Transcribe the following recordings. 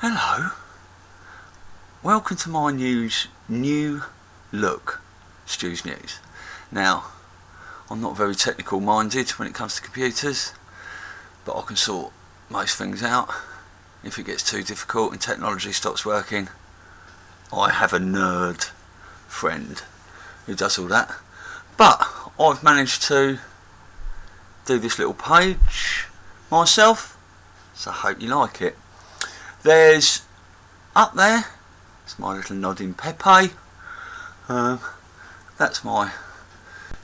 Hello, welcome to my new look, Stu's News. Now, I'm not very technical minded when it comes to computers, but I can sort most things out. If it gets too difficult and technology stops working, I have a nerd friend who does all that. But I've managed to do this little page myself, so I hope you like it. There's up there, it's my little nodding Pepe. That's my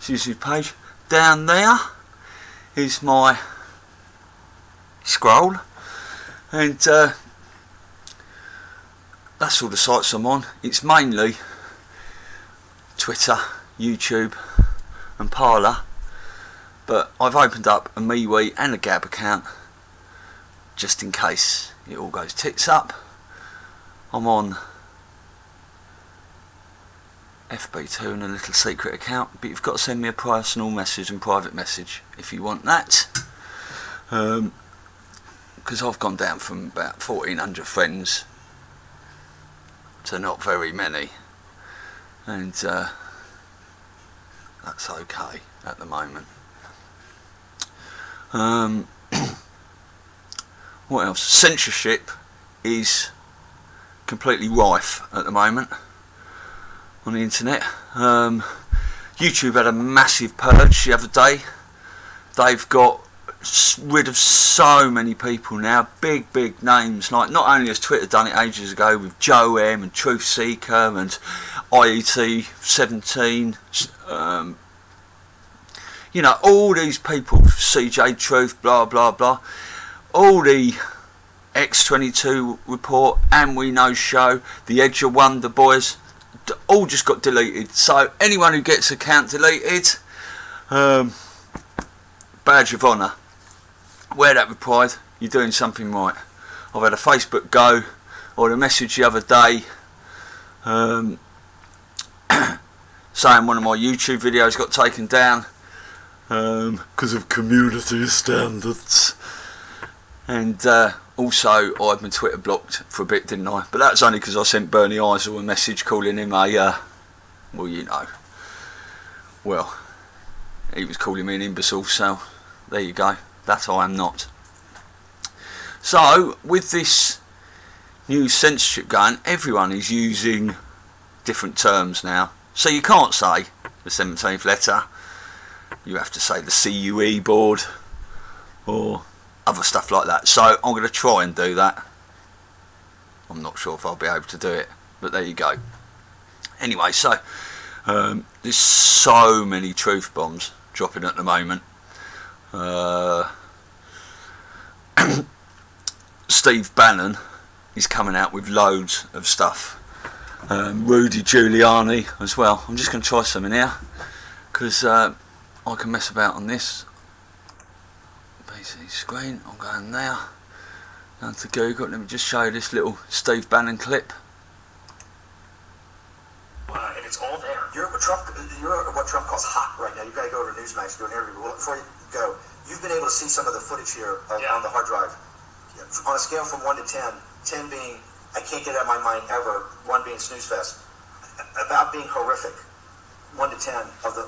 YouTube page. Down there is my scroll, and that's all the sites I'm on. It's mainly Twitter, YouTube and Parler, but I've opened up a MeWe and a Gab account just in case it all goes tits up. I'm on FB2 and a little secret account, but you've got to send me a personal message and private message if you want that, because I've gone down from about 1,400 friends to not very many, and that's okay at the moment. What else? Censorship is completely rife at the moment on the internet. YouTube had a massive purge the other day. They've got rid of so many people now, big names, like not only has Twitter done it ages ago with Joe M and Truth Seeker and IET17, you know, all these people, CJ Truth, blah blah blah, all the X22 report, and We Know Show, the Edge of Wonder boys, all just got deleted. So anyone who gets account deleted, badge of honour. Wear that with pride, you're doing something right. I've had a Facebook go, or a message the other day saying one of my YouTube videos got taken down because of community standards. And also I had my Twitter blocked for a bit, didn't I? But that's only because I sent Bernie Eisel a message calling him a, well, you know, well, he was calling me an imbecile, so there you go. That I am not. So, with this new censorship going, everyone is using different terms now. So you can't say the 17th letter, you have to say the CUE board, or other stuff like that. So I'm going to try and do that. I'm not sure if I'll be able to do it, but there you go. Anyway, so there's so many truth bombs dropping at the moment. Steve Bannon is coming out with loads of stuff. Rudy Giuliani as well. I'm just going to try some in here because I can mess about on this. PC screen, I'm going there. Down to Google. Let me just show you this little Steve Bannon clip. And it's all there. You're what Trump calls hot right now. You've got to go over to Newsmax to do an interview. Well, before you go, you've been able to see some of the footage here on the hard drive. On a scale from 1 to 10, 10 being I can't get it out of my mind ever, 1 being snooze fest, about being horrific. 1 to 10 of the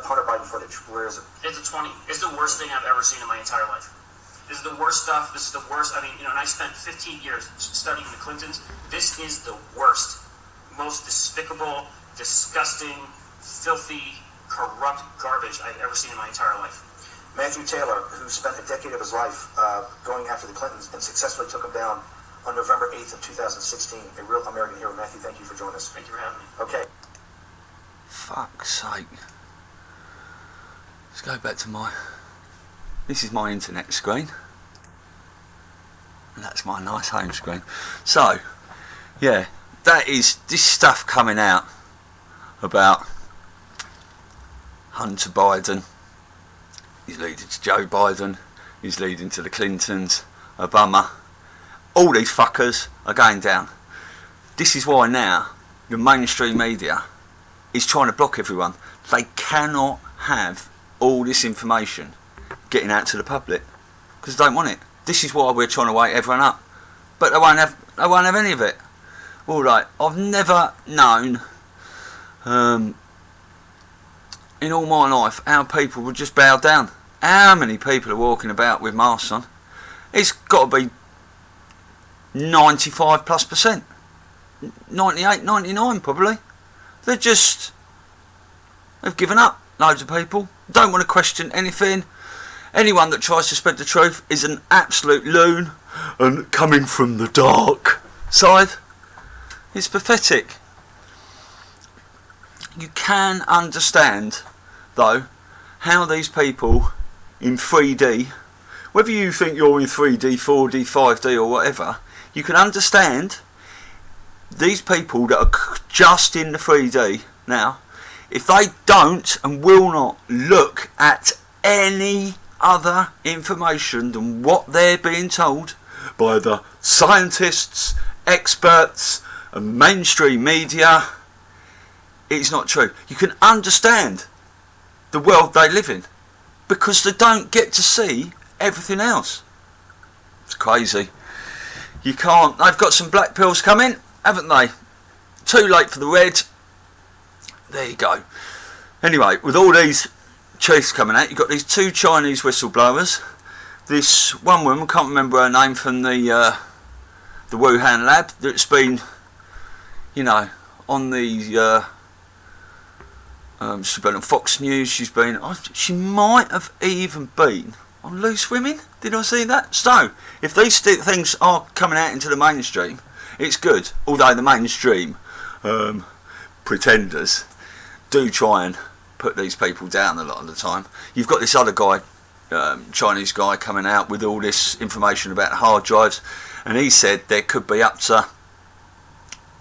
Hunter Biden footage. Where is it? It's a 20. It's the worst thing I've ever seen in my entire life. This is the worst stuff. This is the worst. I mean, you know, and I spent 15 years studying the Clintons. This is the worst, most despicable, disgusting, filthy, corrupt garbage I've ever seen in my entire life. Matthew Taylor, who spent a decade of his life going after the Clintons and successfully took them down on November 8th of 2016. A real American hero. Matthew, thank you for joining us. Thank you for having me. Okay. Fuck's sake. Let's go back to this is my internet screen, and that's my nice home screen. So, yeah, that is this stuff coming out about Hunter Biden. He's leading to Joe Biden, he's leading to the Clintons, Obama. All these fuckers are going down. This is why now the mainstream media is trying to block everyone. They cannot have all this information getting out to the public because they don't want it. This is why we're trying to wake everyone up. but they won't have any of it. All right, I've never known in all my life how people would just bow down. How many people are walking about with masks on? It's got to be 95+%, 98, 99 probably. They've given up. Loads of people don't want to question anything. Anyone that tries to spread the truth is an absolute loon and coming from the dark side. It's pathetic. You can understand, though, how these people in 3D, whether you think you're in 3D, 4D, 5D or whatever, you can understand these people that are just in the 3D now, if they don't and will not look at any other information than what they're being told by the scientists, experts and mainstream media, it's not true. You can understand the world they live in because they don't get to see everything else. It's crazy. You can't. They've got some black pills coming, haven't they? Too late for the red. There you go. Anyway, with all these truths coming out, you've got these two Chinese whistleblowers. This one woman, can't remember her name, from the Wuhan lab, that's been, on the she's been on Fox News. She might have even been on Loose Women. Did I see that? So, if these things are coming out into the mainstream, it's good. Although the mainstream pretenders do try and put these people down a lot of the time. You've got this other guy, Chinese guy, coming out with all this information about hard drives, and he said there could be up to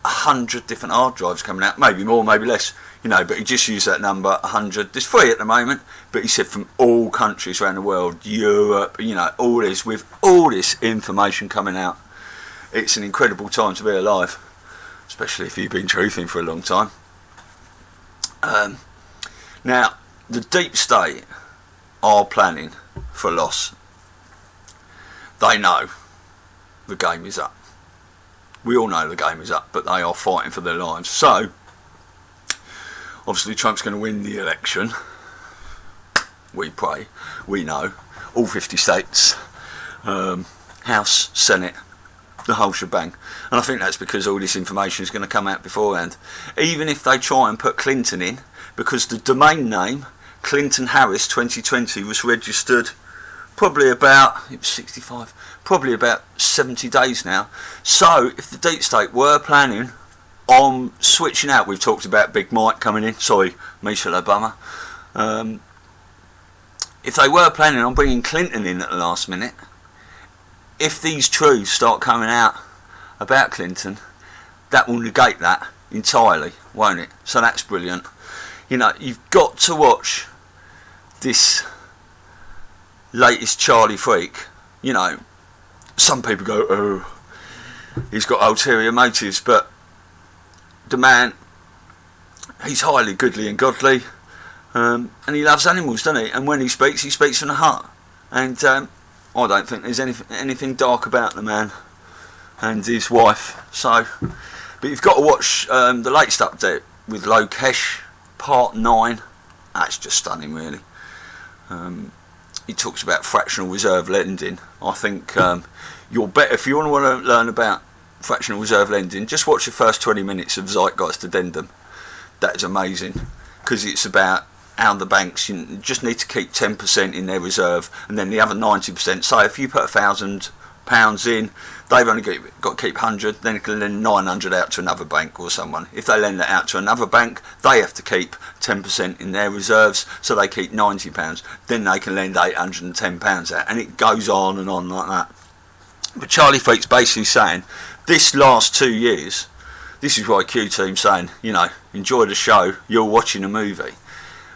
100 different hard drives coming out, maybe more, maybe less, but he just used that number, 100. There's 3 at the moment, but he said from all countries around the world, Europe, all this, with all this information coming out. It's an incredible time to be alive, especially if you've been truthing for a long time. Now, the deep state are planning for loss. They know the game is up. We all know the game is up, but they are fighting for their lives. So, obviously Trump's going to win the election. We pray. We know. All 50 states. House, Senate, the whole shebang. And I think that's because all this information is going to come out beforehand. Even if they try and put Clinton in, because the domain name Clinton Harris 2020 was registered probably about, it was 65, probably about 70 days now. So if the deep state were planning on switching out, we've talked about Big Mike coming in, sorry, Michelle Obama, if they were planning on bringing Clinton in at the last minute, if these truths start coming out about Clinton, that will negate that entirely, won't it? So that's brilliant. You've got to watch this latest Charlie freak. Some people go, oh, he's got ulterior motives, but the man, he's highly goodly and godly, and he loves animals, doesn't he? And when he speaks from the heart. And I don't think there's anything dark about the man and his wife. So, but you've got to watch the latest update with Lokesh, part 9. That's just stunning, really. He talks about fractional reserve lending. I think you're better, if you want to learn about fractional reserve lending, just watch the first 20 minutes of Zeitgeist Addendum. That is amazing, because it's about how the banks just need to keep 10% in their reserve, and then the other 90%. So if you put £1,000 in, they've only got to keep 100, then they can lend 900 out to another bank or someone. If they lend that out to another bank, they have to keep 10% in their reserves, so they keep £90. Then they can lend £810 out, and it goes on and on like that. But Charlie Freak's basically saying, this last 2 years, this is why Q-Team's saying, enjoy the show, you're watching a movie,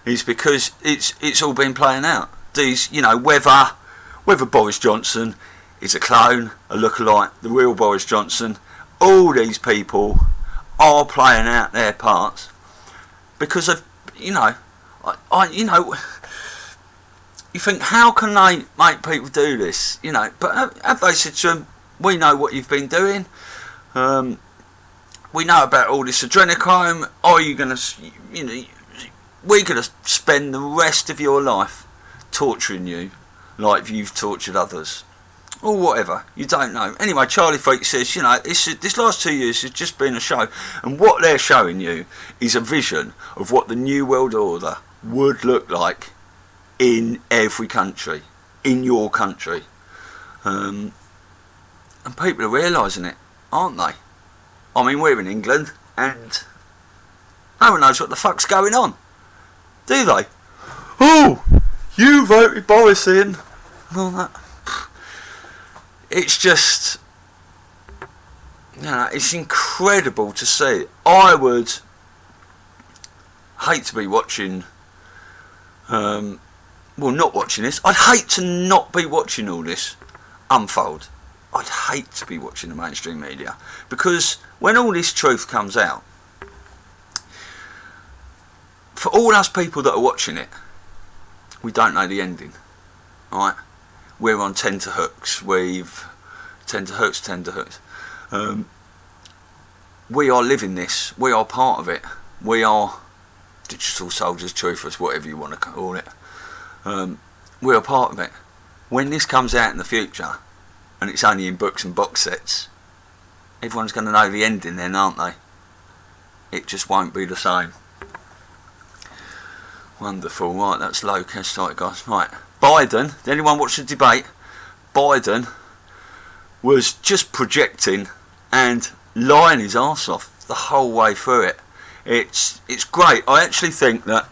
is because it's all been playing out. These, whether Boris Johnson is a clone, a lookalike, the real Boris Johnson, all these people are playing out their parts because of, you think, how can they make people do this? But have they said to them, We know what you've been doing. We know about all this adrenochrome. Are you going to, we're going to spend the rest of your life torturing you like you've tortured others. Or whatever, you don't know. Anyway, Charlie Freak says, this last 2 years has just been a show. And what they're showing you is a vision of what the New World Order would look like in every country. In your country. And people are realising it, aren't they? I mean, we're in England, and no one knows what the fuck's going on. Do they? Oh, you voted Boris in. Well, that... It's just, it's incredible to see. I would hate to be watching, not watching this. I'd hate to not be watching all this unfold. I'd hate to be watching the mainstream media, because when all this truth comes out, for all us people that are watching it, we don't know the ending, right? We're on tenterhooks. Tenterhooks. We are living this. We are part of it. We are digital soldiers, truthers, whatever you want to call it. We are part of it. When this comes out in the future, and it's only in books and box sets, everyone's going to know the ending then, aren't they? It just won't be the same. Wonderful. Right, that's low cash tight, guys. Right. Biden, did anyone watch the debate? Biden was just projecting and lying his arse off the whole way through it. It's great. I actually think that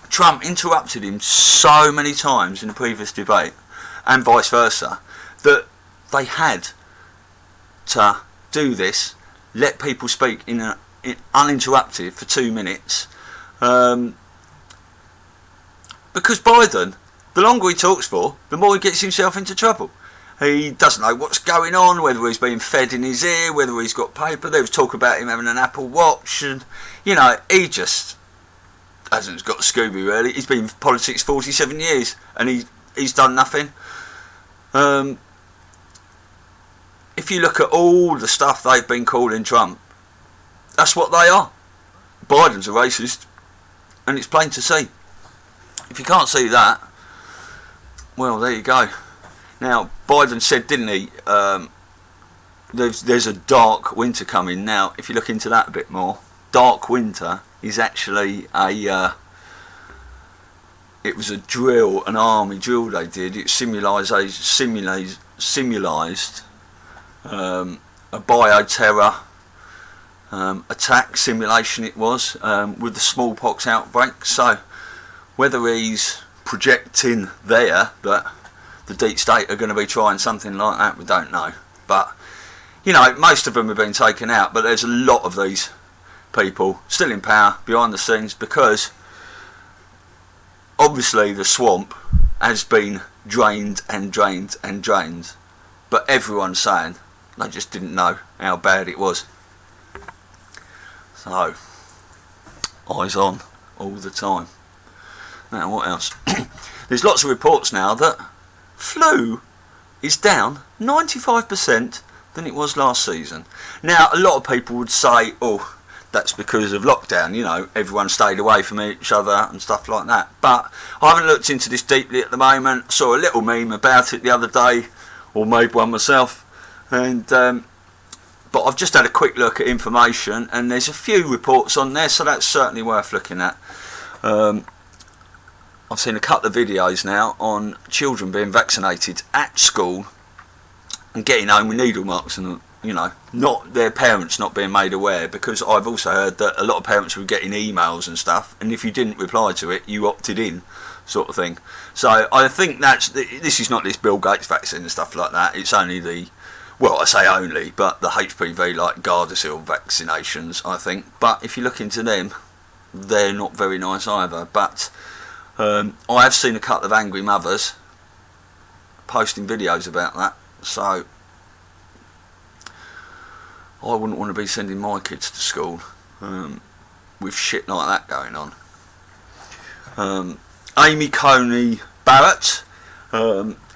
Trump interrupted him so many times in the previous debate, and vice versa, that they had to do this, let people speak uninterrupted for 2 minutes, because Biden, the longer he talks for, the more he gets himself into trouble. He doesn't know what's going on, whether he's being fed in his ear, whether he's got paper. There was talk about him having an Apple Watch, and he just hasn't got Scooby really. He's been in politics 47 years and he's done nothing. If you look at all the stuff they've been calling Trump, that's what they are. Biden's a racist, and it's plain to see. If you can't see that, well, there you go. Now, Biden said, didn't he, there's a dark winter coming. Now, if you look into that a bit more, dark winter is actually it was a drill, an army drill they did. It simulated a bioterror attack simulation it was, with the smallpox outbreak. So, whether he's projecting there that the deep state are going to be trying something like that, we don't know. But most of them have been taken out, but there's a lot of these people still in power behind the scenes, because obviously the swamp has been drained and drained and drained, but everyone's saying they just didn't know how bad it was. So, eyes on all the time. Now, what else? There's lots of reports now that flu is down 95% than it was last season. Now, a lot of people would say, oh, that's because of lockdown, everyone stayed away from each other and stuff like that. But I haven't looked into this deeply at the moment. I saw a little meme about it the other day, or made one myself, and but I've just had a quick look at information, and there's a few reports on there, so that's certainly worth looking at. I've seen a couple of videos now on children being vaccinated at school and getting home with needle marks, and not their parents not being made aware, because I've also heard that a lot of parents were getting emails and stuff, and if you didn't reply to it, you opted in, sort of thing. So I think this is not this Bill Gates vaccine and stuff like that. It's only I say only, but the HPV, like Gardasil vaccinations, I think. But if you look into them, they're not very nice either. But I have seen a couple of angry mothers posting videos about that, so I wouldn't want to be sending my kids to school with shit like that going on. Amy Coney Barrett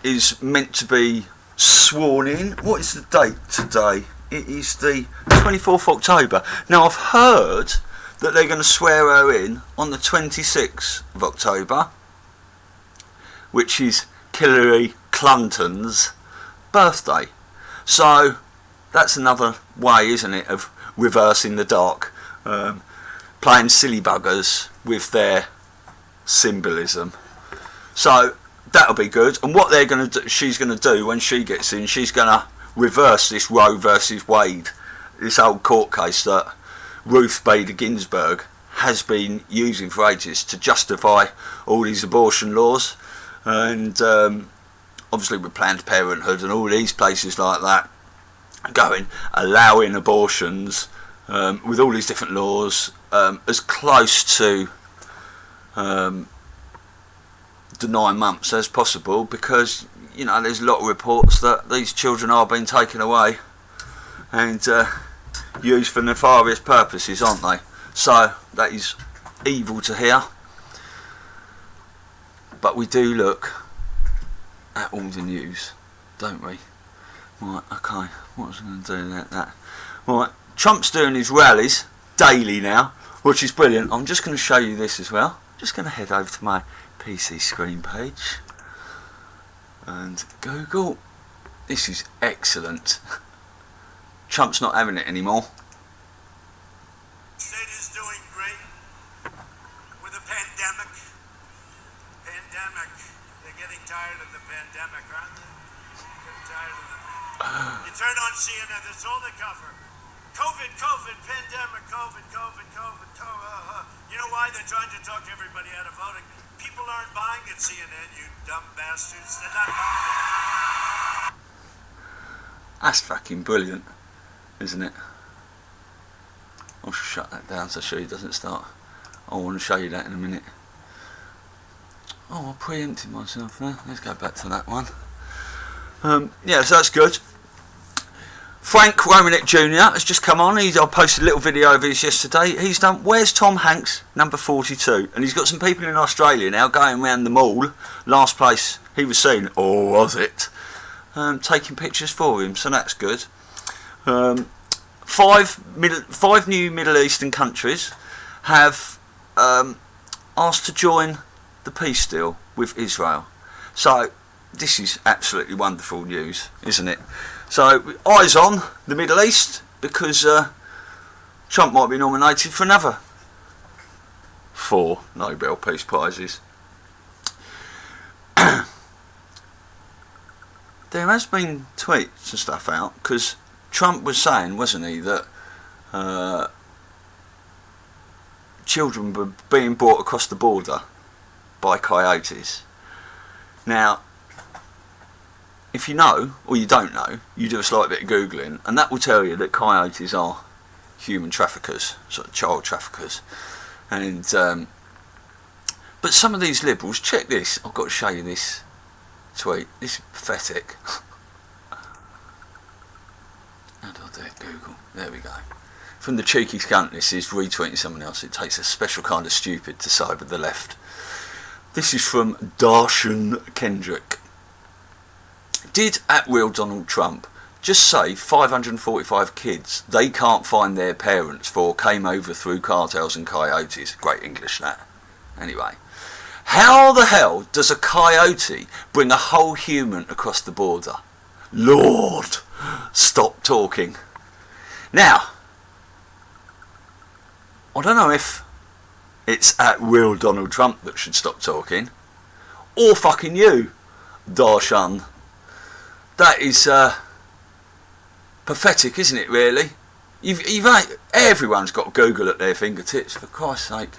is meant to be sworn in. What is the date today? It is the 24th of October. Now I've heard that they're going to swear her in on the 26th of October, which is Hillary Clinton's birthday. So that's another way, isn't it, of reversing the dark, playing silly buggers with their symbolism. So that'll be good. And what they're going to do, she's going to do when she gets in, she's going to reverse this Roe versus Wade, this old court case that Ruth Bader Ginsburg has been using for ages to justify all these abortion laws, and obviously with Planned Parenthood and all these places like that allowing abortions with all these different laws as close to the 9 months as possible, because you know there's a lot of reports that these children are being taken away and used for nefarious purposes, aren't they? So that is evil to hear, but we do look at all the news, don't we? Right, okay, what was I going to do about that? Right, Trump's doing his rallies daily now, which is brilliant. I'm just going to show you this as well. Just going to head over to my PC screen page and Google. This is excellent. Trump's not having it anymore. State is doing great with the pandemic. They're getting tired of the pandemic, aren't they? Getting tired of it. You turn on CNN, that's all they cover. COVID, pandemic, COVID. You know why? They're trying to talk everybody out of voting. People aren't buying at CNN, you dumb bastards. They're not buying it. That's fucking brilliant, isn't it? I'll shut that down so she doesn't start. I want to show you that in a minute. Oh, I preempted myself there. Let's go back to that one. Yeah, so that's good. Frank Romanek Jr. has just come on. I posted a little video of his yesterday. He's done Where's Tom Hanks, number 42. And he's got some people in Australia now going around the mall. Last place he was seen, or was it? Taking pictures for him, so that's good. 5 new Middle Eastern countries have asked to join the peace deal with Israel. So this is absolutely wonderful news, isn't it? So eyes on the Middle East, because Trump might be nominated for another 4 Nobel Peace Prizes. There has been tweets and stuff out, because Trump was saying, wasn't he, that children were being brought across the border by coyotes. Now, if you know, or you don't know, you do a slight bit of Googling, and that will tell you that coyotes are human traffickers, sort of child traffickers. And but some of these liberals, check this, I've got to show you this tweet, this is pathetic. How do I do it? Google, there we go. From the cheeky cunt, this is retweeting someone else. It takes a special kind of stupid to side with the left. This is from Darshan Kendrick. Did at real Donald Trump just say 545 kids they can't find their parents for came over through cartels and coyotes? Great English that. Anyway, how the hell does a coyote bring a whole human across the border? Lord, stop talking. Now, I don't know if it's at real Donald Trump that should stop talking, or fucking you, Darshan. That is pathetic, isn't it, really? Everyone's got Google at their fingertips, for Christ's sake.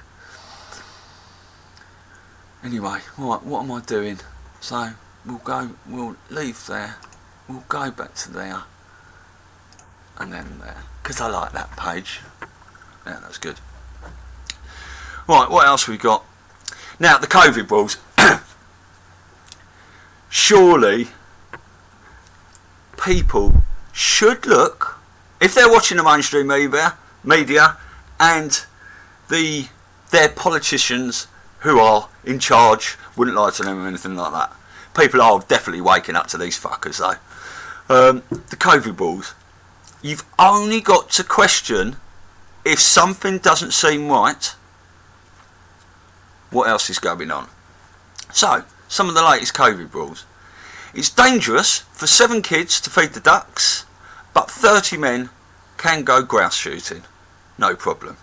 Anyway, right, what am I doing? So, we'll leave there, we'll go back to there, and then there, because I like that page. Yeah, that's good. Right, what else we got? Now, the COVID rules. Surely people should look, if they're watching the mainstream media and their politicians who are in charge wouldn't lie to them or anything like that. People are definitely waking up to these fuckers though. the COVID rules. You've only got to question if something doesn't seem right. What else is going on? So, some of the latest COVID rules. It's dangerous for 7 kids to feed the ducks, but 30 men can go grouse shooting. No problem.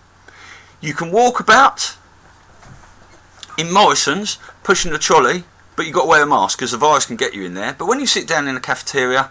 You can walk about in Morrison's pushing a trolley, but you've got to wear a mask because the virus can get you in there. But when you sit down in a cafeteria,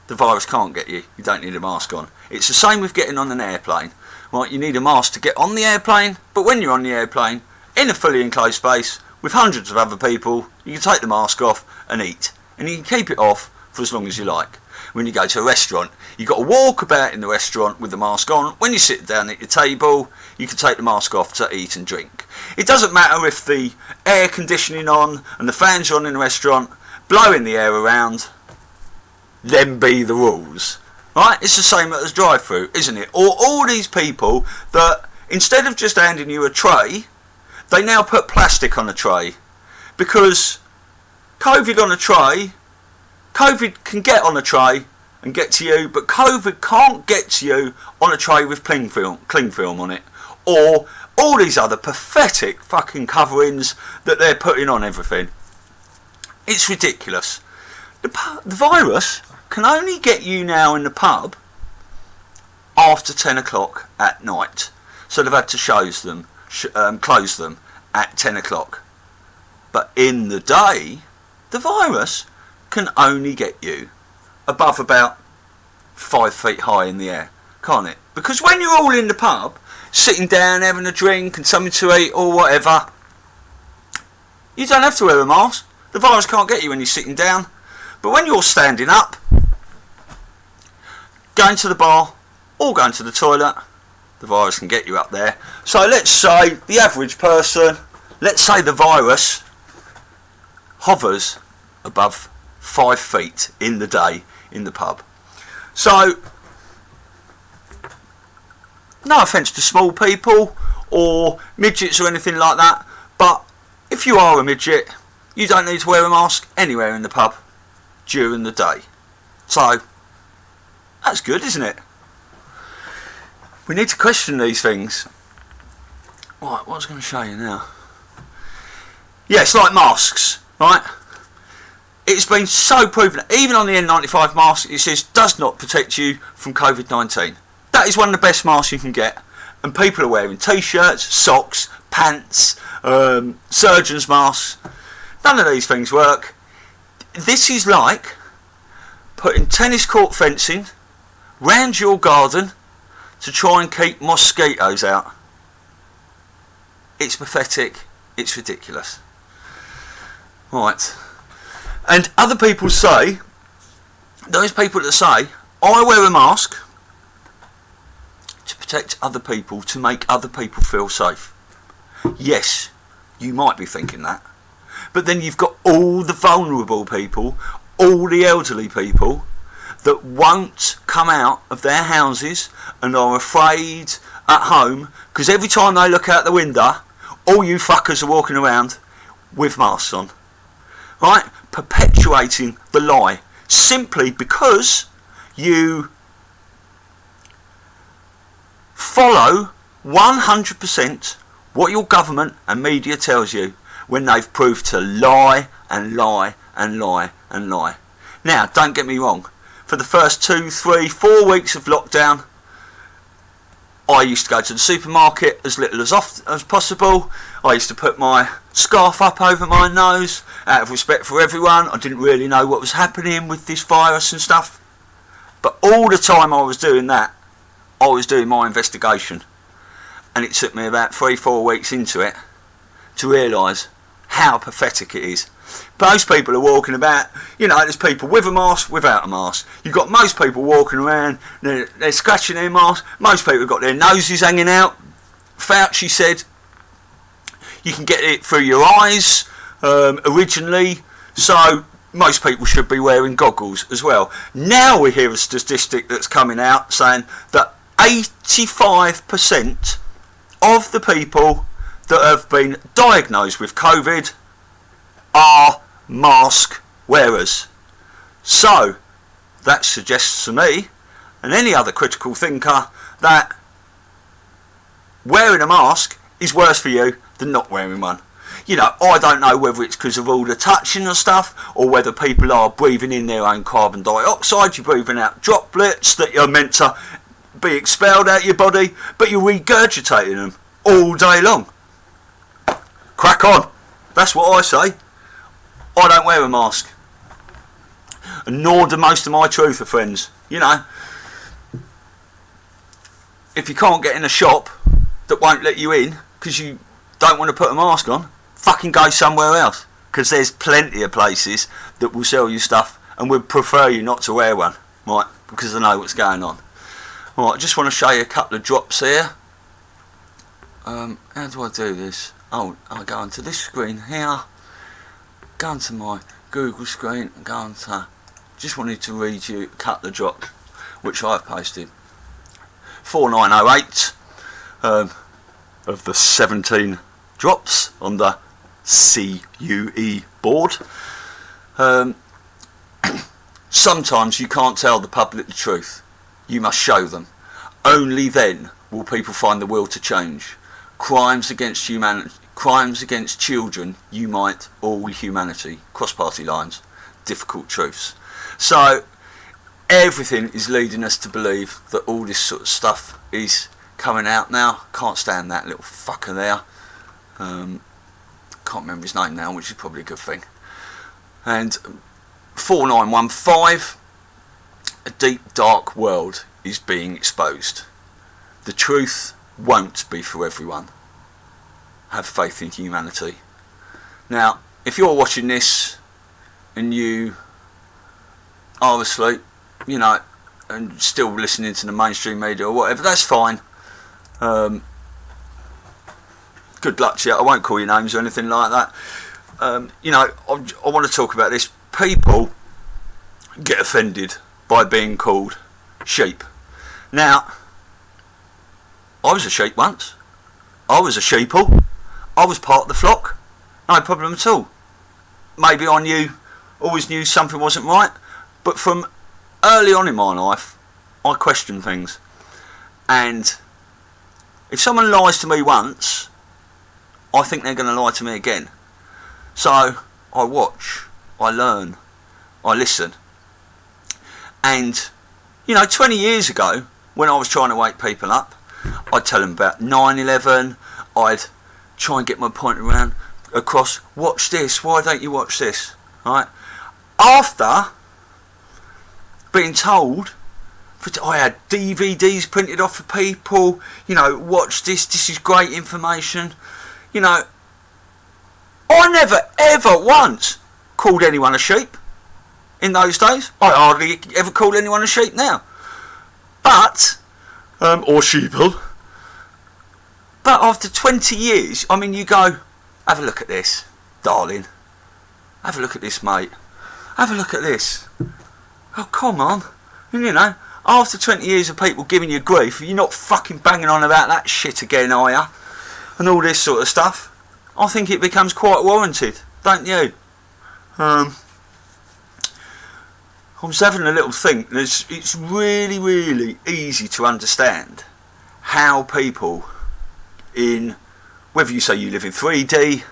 the virus can't get you. You don't need a mask on. It's the same with getting on an airplane. Right, you need a mask to get on the airplane, but when you're on the airplane, in a fully enclosed space, with hundreds of other people, you can take the mask off and eat. And you can keep it off for as long as you like. When you go to a restaurant, you've got to walk about in the restaurant with the mask on. When you sit down at your table, you can take the mask off to eat and drink. It doesn't matter if the air conditioning on and the fans are on in the restaurant, blowing the air around, them be the rules. Right? It's the same as drive-through, isn't it? Or all these people that, instead of just handing you a tray, they now put plastic on a tray. Because COVID on a tray, COVID can get on a tray and get to you, but COVID can't get to you on a tray with cling film on it. Or all these other pathetic fucking coverings that they're putting on everything. It's ridiculous. The virus can only get you now in the pub after 10 o'clock at night. So they've had to close them at 10 o'clock. But in the day, the virus can only get you above about 5 feet high in the air, can't it? Because when you're all in the pub, sitting down, having a drink and something to eat or whatever, you don't have to wear a mask. The virus can't get you when you're sitting down. But when you're standing up, going to the bar or going to the toilet, the virus can get you up there. So let's say the average person, let's say the virus hovers above 5 feet in the day in the pub. So, no offence to small people or midgets or anything like that, but if you are a midget, you don't need to wear a mask anywhere in the pub during the day. So, that's good, isn't it? We need to question these things. Right, what was I going to show you now? Yeah, it's like masks, right? It's been so proven, even on the N95 mask, it says does not protect you from COVID-19. That is one of the best masks you can get. And people are wearing t-shirts, socks, pants, surgeon's masks. None of these things work. This is like putting tennis court fencing round your garden to try and keep mosquitoes out. It's pathetic. It's ridiculous. Right. And other people say, those people that say, I wear a mask to protect other people, to make other people feel safe. Yes, you might be thinking that. But then you've got all the vulnerable people, all the elderly people that won't come out of their houses and are afraid at home because every time they look out the window, all you fuckers are walking around with masks on. Right? Perpetuating the lie simply because you follow 100% what your government and media tells you when they've proved to lie and lie and lie and lie. Now, don't get me wrong. For the first 2, 3, 4 weeks of lockdown, I used to go to the supermarket as little as possible. I used to put my scarf up over my nose out of respect for everyone. I didn't really know what was happening with this virus and stuff. But all the time I was doing that, I was doing my investigation. And it took me about 3, 4 weeks into it to realise how pathetic it is. Most people are walking about, you know, there's people with a mask, without a mask. You've got most people walking around, they're scratching their mask. Most people have got their noses hanging out. Fauci said you can get it through your eyes originally, so most people should be wearing goggles as well. Now we hear a statistic that's coming out saying that 85% of the people that have been diagnosed with COVID are mask wearers. So, that suggests to me, and any other critical thinker, that wearing a mask is worse for you than not wearing one. You know, I don't know whether it's because of all the touching and stuff, or whether people are breathing in their own carbon dioxide. You're breathing out droplets that you're meant to be expelled out of your body, but you're regurgitating them all day long. Crack on. That's what I say. I don't wear a mask, and nor do most of my truther friends. You know, if you can't get in a shop that won't let you in because you don't want to put a mask on, fucking go somewhere else, because there's plenty of places that will sell you stuff and would prefer you not to wear one, right, because they know what's going on. Right, I just want to show you a couple of drops here. How do I do this? Oh, I go onto this screen here, go onto my Google screen, and go onto, just wanted to read you a couple of drops which I've posted. 4908 of the 17 drops on the CUE board. Sometimes you can't tell the public the truth. You must show them. Only then will people find the will to change. Crimes against humanity, crimes against children unite all humanity. Cross party lines. Difficult truths. So everything is leading us to believe that all this sort of stuff is coming out now. Can't stand that little fucker there. Can't remember his name now, which is probably a good thing. And 4915, a deep dark world is being exposed. The truth won't be for everyone. Have faith in humanity. Now, if you're watching this and you are asleep, you know, and still listening to the mainstream media or whatever, that's fine. Good luck to you. I won't call you names or anything like that. You know, I want to talk about this. People get offended by being called sheep. Now, I was a sheep once. I was a sheeple. I was part of the flock. No problem at all. Maybe I always knew something wasn't right, but from early on in my life, I questioned things. And if someone lies to me once, I think they're going to lie to me again. So I watch, I learn, I listen. And, you know, 20 years ago, when I was trying to wake people up, I'd tell them about 9/11, I'd try and get my point across, watch this, why don't you watch this, right? After being told, I had DVDs printed off for people, you know, watch this is great information. You know, I never ever once called anyone a sheep in those days. I hardly ever call anyone a sheep now. But, or sheeple. But after 20 years, I mean, you go, have a look at this, darling. Have a look at this, mate. Have a look at this. Oh, come on. And, you know, after 20 years of people giving you grief, you're not fucking banging on about that shit again, are you? And all this sort of stuff. I think it becomes quite warranted, don't you? I was having a little think. It's really, really easy to understand how people in, whether you say you live in 3D,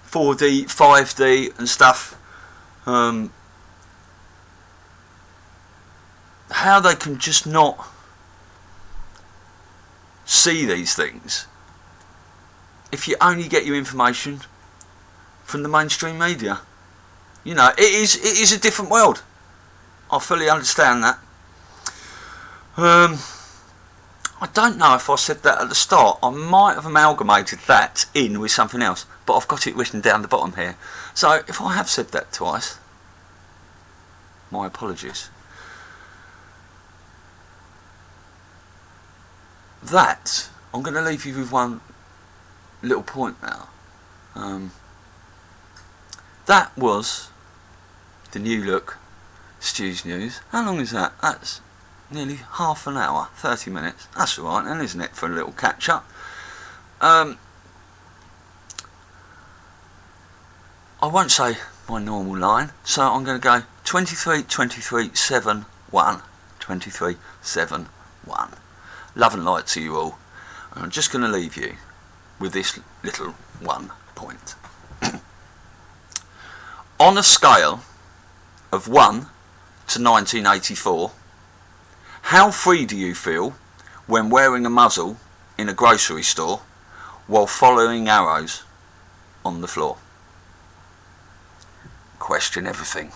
4D, 5D and stuff, how they can just not see these things if you only get your information from the mainstream media. You know, it is a different world. I fully understand that. I don't know if I said that at the start. I might have amalgamated that in with something else, but I've got it written down the bottom here. So if I have said that twice, my apologies. That, I'm going to leave you with one little point now. That was the New Look Stu's News. How long is that? That's nearly half an hour, 30 minutes. That's alright then, isn't it, for a little catch up. I won't say my normal line, so I'm going to go 23, 23, 7, 2371. Love and light to you all. And I'm just going to leave you with this little 1 point. On a scale of 1 to 1984, how free do you feel when wearing a muzzle in a grocery store while following arrows on the floor? Question everything.